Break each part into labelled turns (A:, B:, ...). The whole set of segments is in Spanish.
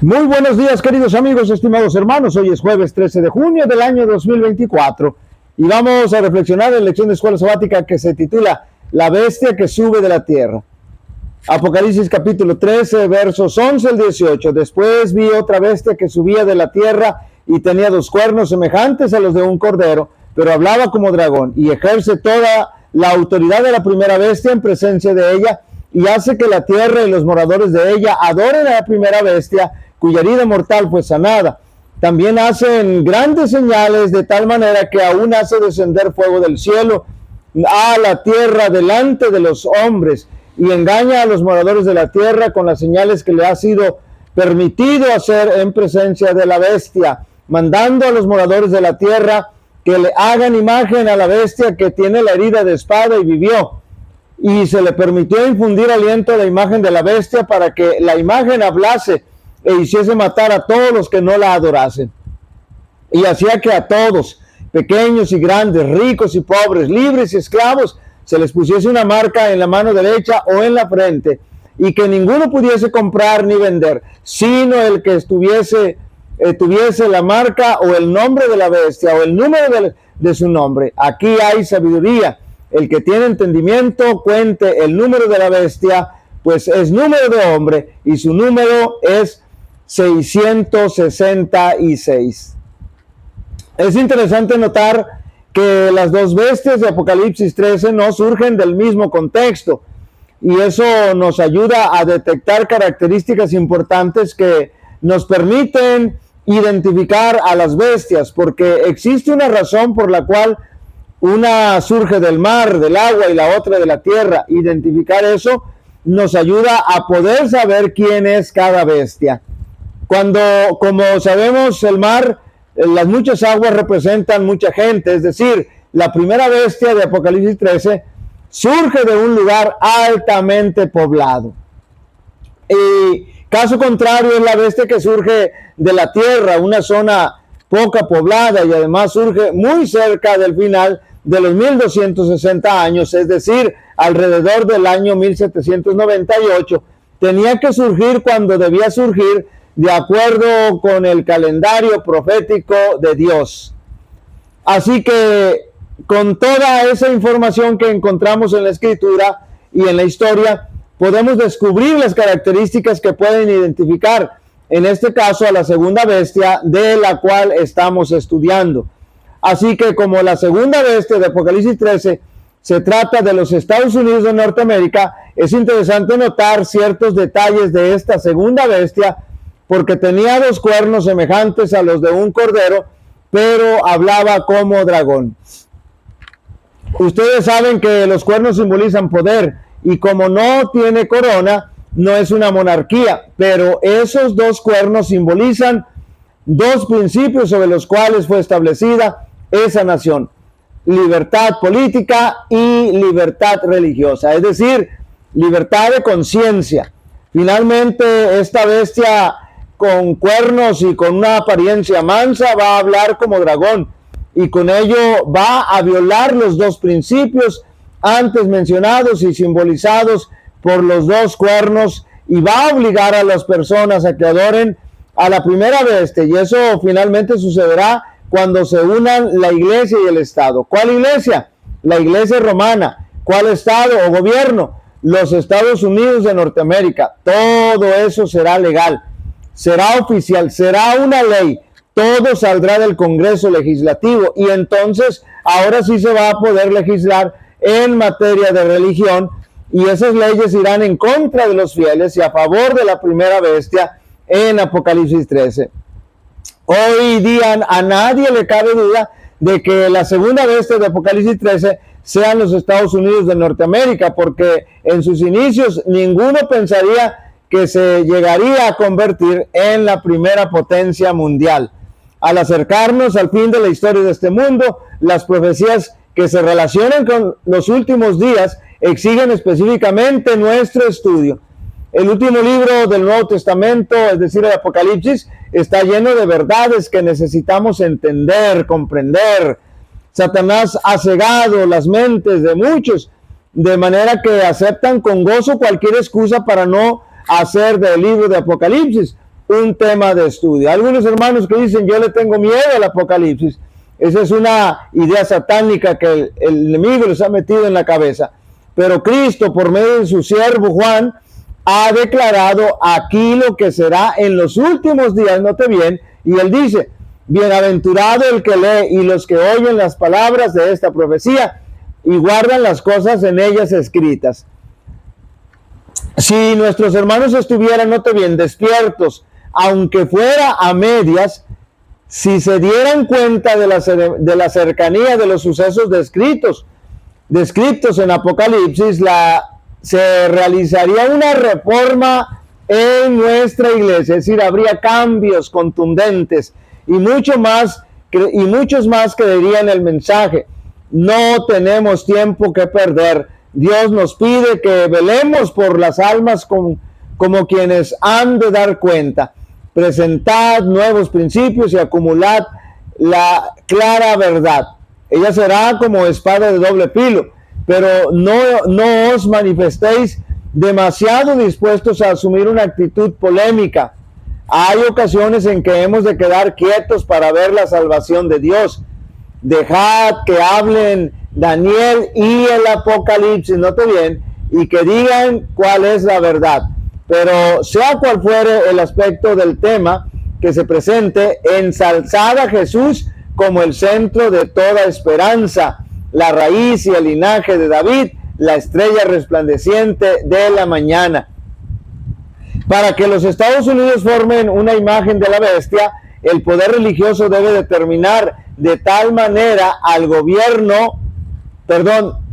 A: Muy buenos días, queridos amigos, estimados hermanos. Hoy es jueves 13 de junio del año 2024 y vamos a reflexionar en la lección de escuela sabática que se titula La bestia que sube de la tierra. Apocalipsis capítulo 13, versos 11 al 18. Después vi otra bestia que subía de la tierra y tenía dos cuernos semejantes a los de un cordero, pero hablaba como dragón y ejerce toda la autoridad de la primera bestia en presencia de ella y hace que la tierra y los moradores de ella adoren a la primera bestia, cuya herida mortal fue sanada. También hacen grandes señales de tal manera que aún hace descender fuego del cielo a la tierra delante de los hombres y engaña a los moradores de la tierra con las señales que le ha sido permitido hacer en presencia de la bestia, mandando a los moradores de la tierra que le hagan imagen a la bestia que tiene la herida de espada y vivió. Y se le permitió infundir aliento a la imagen de la bestia para que la imagen hablase e hiciese matar a todos los que no la adorasen. Y hacía que a todos, pequeños y grandes, ricos y pobres, libres y esclavos, se les pusiese una marca en la mano derecha o en la frente, y que ninguno pudiese comprar ni vender, sino el que tuviese la marca o el nombre de la bestia o el número de su nombre. Aquí hay sabiduría. El que tiene entendimiento cuente el número de la bestia, pues es número de hombre y su número es 666. Es interesante notar que las dos bestias de Apocalipsis 13 no surgen del mismo contexto, y eso nos ayuda a detectar características importantes que nos permiten identificar a las bestias, porque existe una razón por la cual una surge del mar, del agua, y la otra de la tierra. Identificar eso nos ayuda a poder saber quién es cada bestia. Cuando, como sabemos, el mar, las muchas aguas representan mucha gente, es decir, la primera bestia de Apocalipsis 13 surge de un lugar altamente poblado. Y caso contrario es la bestia que surge de la tierra, una zona poca poblada, y además surge muy cerca del final de los 1260 años, es decir, alrededor del año 1798. Tenía que surgir cuando debía surgir, de acuerdo con el calendario profético de Dios. Así que con toda esa información que encontramos en la escritura y en la historia, podemos descubrir las características que pueden identificar, en este caso, a la segunda bestia de la cual estamos estudiando. Así que como la segunda bestia de Apocalipsis 13 se trata de los Estados Unidos de Norteamérica, es interesante notar ciertos detalles de esta segunda bestia, porque tenía dos cuernos semejantes a los de un cordero, pero hablaba como dragón. Ustedes saben que los cuernos simbolizan poder, y como no tiene corona, no es una monarquía, pero esos dos cuernos simbolizan dos principios sobre los cuales fue establecida esa nación: libertad política y libertad religiosa, es decir, libertad de conciencia. Finalmente, esta bestia con cuernos y con una apariencia mansa va a hablar como dragón, y con ello va a violar los dos principios antes mencionados y simbolizados por los dos cuernos, y va a obligar a las personas a que adoren a la primera bestia, y eso finalmente sucederá cuando se unan la iglesia y el Estado. ¿Cuál iglesia? La iglesia romana. ¿Cuál Estado o gobierno? Los Estados Unidos de Norteamérica. Todo eso será legal, será oficial, será una ley. Todo saldrá del Congreso Legislativo, y entonces ahora sí se va a poder legislar en materia de religión, y esas leyes irán en contra de los fieles y a favor de la primera bestia en Apocalipsis 13. Hoy día a nadie le cabe duda de que la segunda bestia de Apocalipsis 13 sean los Estados Unidos de Norteamérica, porque en sus inicios ninguno pensaría que se llegaría a convertir en la primera potencia mundial. Al acercarnos al fin de la historia de este mundo, las profecías que se relacionan con los últimos días exigen específicamente nuestro estudio. El último libro del Nuevo Testamento, es decir, el Apocalipsis, está lleno de verdades que necesitamos entender, comprender. Satanás ha cegado las mentes de muchos, de manera que aceptan con gozo cualquier excusa para no hacer del libro de Apocalipsis un tema de estudio. Algunos hermanos que dicen, yo le tengo miedo al Apocalipsis. Esa es una idea satánica que el enemigo les ha metido en la cabeza. Pero Cristo, por medio de su siervo Juan, ha declarado aquí lo que será en los últimos días, note bien, y él dice, bienaventurado el que lee y los que oyen las palabras de esta profecía y guardan las cosas en ellas escritas. Si nuestros hermanos estuvieran, note bien, despiertos, aunque fuera a medias, si se dieran cuenta de la cercanía de los sucesos descritos en Apocalipsis, se realizaría una reforma en nuestra iglesia, es decir, habría cambios contundentes y muchos más creerían el mensaje. No tenemos tiempo que perder. Dios nos pide que velemos por las almas como quienes han de dar cuenta. Presentad nuevos principios y acumulad la clara verdad. Ella será como espada de doble filo, pero no os manifestéis demasiado dispuestos a asumir una actitud polémica. Hay ocasiones en que hemos de quedar quietos para ver la salvación de Dios. Dejad que hablen Daniel y el Apocalipsis, note bien, y que digan cuál es la verdad. Pero sea cual fuere el aspecto del tema que se presente, ensalzad a Jesús como el centro de toda esperanza, la raíz y el linaje de David, la estrella resplandeciente de la mañana. Para que los Estados Unidos formen una imagen de la bestia, el poder religioso debe determinar de tal manera al gobierno,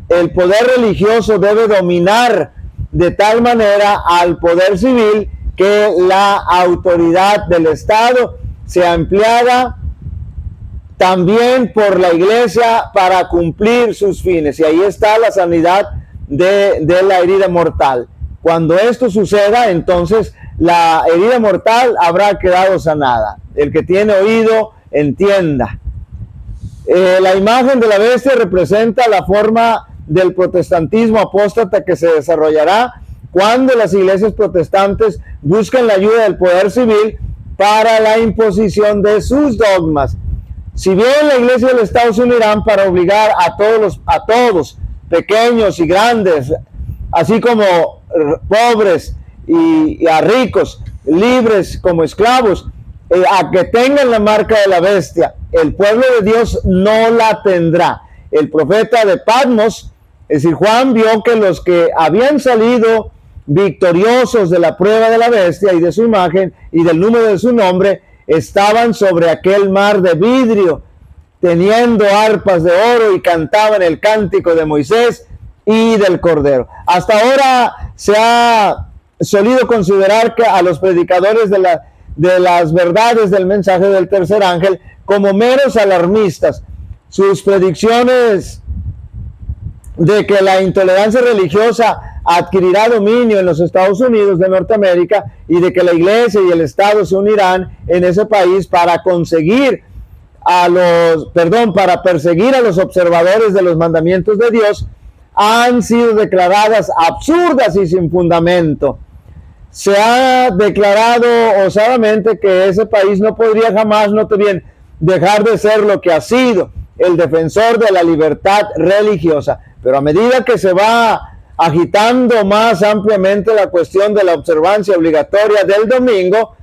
A: el poder religioso debe dominar de tal manera al poder civil que la autoridad del Estado sea empleada también por la iglesia para cumplir sus fines. Y ahí está la sanidad de la herida mortal. Cuando esto suceda, entonces la herida mortal habrá quedado sanada. El que tiene oído, entienda. La imagen de la bestia representa la forma del protestantismo apóstata que se desarrollará cuando las iglesias protestantes buscan la ayuda del poder civil para la imposición de sus dogmas. Si bien la iglesia del Estado se unirán para obligar a todos, pequeños y grandes, así como pobres y a ricos, libres como esclavos, a que tengan la marca de la bestia, el pueblo de Dios no la tendrá. El profeta de Patmos, es decir, Juan, vio que los que habían salido victoriosos de la prueba de la bestia y de su imagen y del número de su nombre, estaban sobre aquel mar de vidrio, teniendo arpas de oro y cantaban el cántico de Moisés y del Cordero. Hasta ahora se ha solido considerar que a los predicadores de las verdades del mensaje del tercer ángel como meros alarmistas. Sus predicciones de que la intolerancia religiosa adquirirá dominio en los Estados Unidos de Norteamérica y de que la iglesia y el Estado se unirán en ese país para para perseguir a los observadores de los mandamientos de Dios, han sido declaradas absurdas y sin fundamento. Se ha declarado osadamente que ese país no podría jamás, note bien, dejar de ser lo que ha sido, el defensor de la libertad religiosa. Pero a medida que se va agitando más ampliamente la cuestión de la observancia obligatoria del domingo,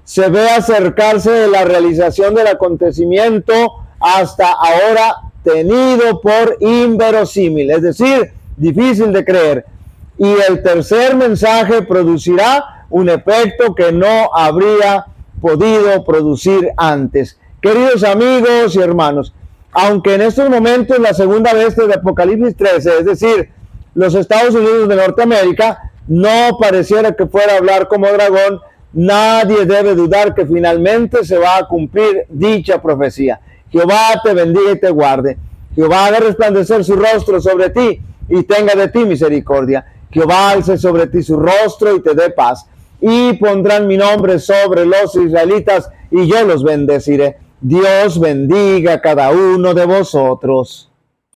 A: se ve acercarse la realización del acontecimiento hasta ahora tenido por inverosímil, es decir, difícil de creer. Y el tercer mensaje producirá un efecto que no habría podido producir antes. Queridos amigos y hermanos, aunque en estos momentos la segunda bestia de Apocalipsis 13, es decir, los Estados Unidos de Norteamérica, no pareciera que fuera a hablar como dragón, nadie debe dudar que finalmente se va a cumplir dicha profecía. Jehová te bendiga y te guarde. Jehová haga resplandecer su rostro sobre ti y tenga de ti misericordia. Jehová alce sobre ti su rostro y te dé paz. Y pondrán mi nombre sobre los israelitas y yo los bendeciré. Dios bendiga a cada uno de vosotros.